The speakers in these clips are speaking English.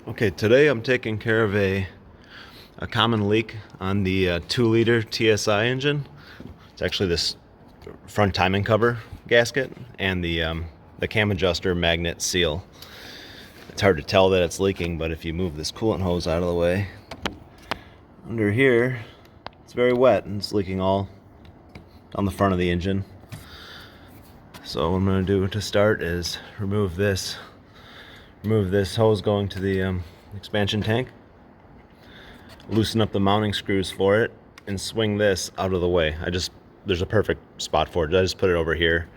Okay, today I'm taking care of a common leak on the 2-liter TSI engine. It's actually this front timing cover gasket and the cam adjuster magnet seal. It's hard to tell that it's leaking, but if you move this coolant hose out of the way, under here it's very wet and it's leaking all on the front of the engine. So what I'm going to do to start is remove this hose going to the expansion tank, loosen up the mounting screws for it, and swing this out of the way. There's a perfect spot for it. I just put it over here,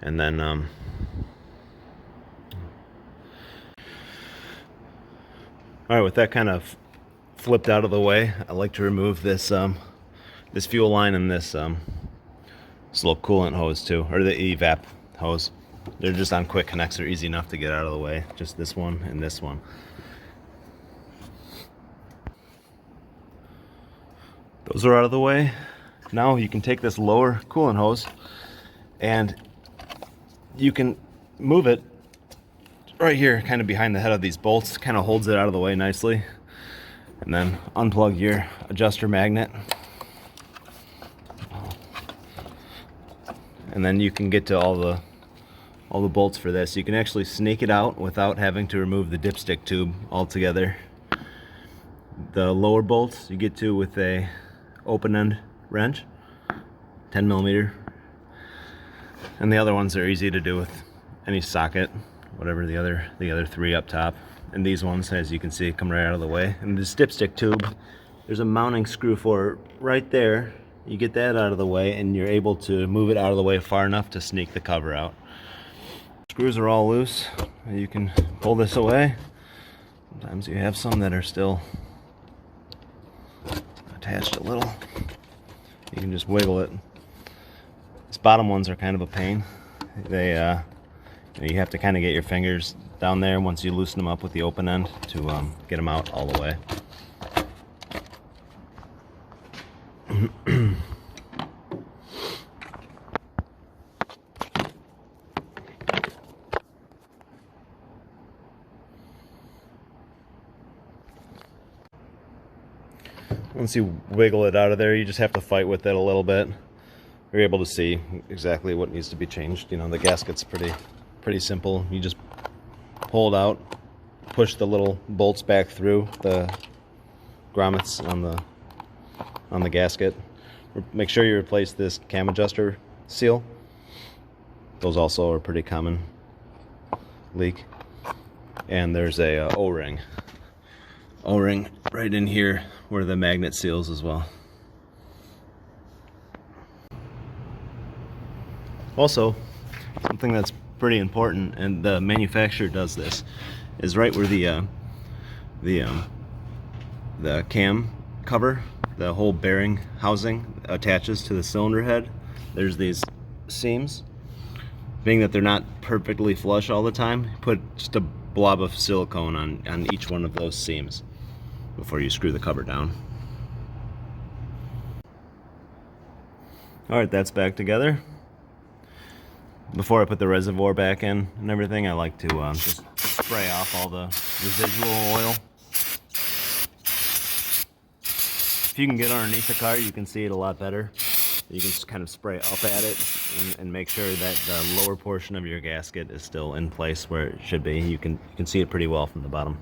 and then all right, with that kind of flipped out of the way, I like to remove this this fuel line and this little coolant hose too, or the evap hose. They're just on quick connects. They're easy enough to get out of the way. Just this one and this one. Those are out of the way. Now you can take this lower coolant hose and you can move it right here, kind of behind the head of these bolts. Kind of holds it out of the way nicely. And then unplug your adjuster magnet. And then you can get to all the bolts for this. You can actually snake it out without having to remove the dipstick tube altogether. The lower bolts you get to with a open end wrench, 10 millimeter, and the other ones are easy to do with any socket, whatever the other three up top. And these ones, as you can see, come right out of the way. And this dipstick tube, there's a mounting screw for it right there. You get that out of the way and you're able to move it out of the way far enough to sneak the cover out. Screws are all loose. You can pull this away. Sometimes you have some that are still attached a little. You can just wiggle it. These bottom ones are kind of a pain. You have to kind of get your fingers down there once you loosen them up with the open end to get them out all the way. Once you wiggle it out of there, you just have to fight with it a little bit. You're able to see exactly what needs to be changed. You know, the gasket's pretty simple. You just pull it out, push the little bolts back through the grommets on the gasket. Make sure you replace this cam adjuster seal. Those also are pretty common leak. And there's a O-ring right in here where the magnet seals as well. Also, something that's pretty important, and the manufacturer does this, is right where the cam cover, the whole bearing housing attaches to the cylinder head. There's these seams. Being that they're not perfectly flush all the time, put just a blob of silicone on each one of those seams before you screw the cover down. Alright, that's back together. Before I put the reservoir back in and everything, I like to just spray off all the residual oil. If you can get underneath the car, you can see it a lot better. You can just kind of spray up at it and make sure that the lower portion of your gasket is still in place where it should be. You can see it pretty well from the bottom.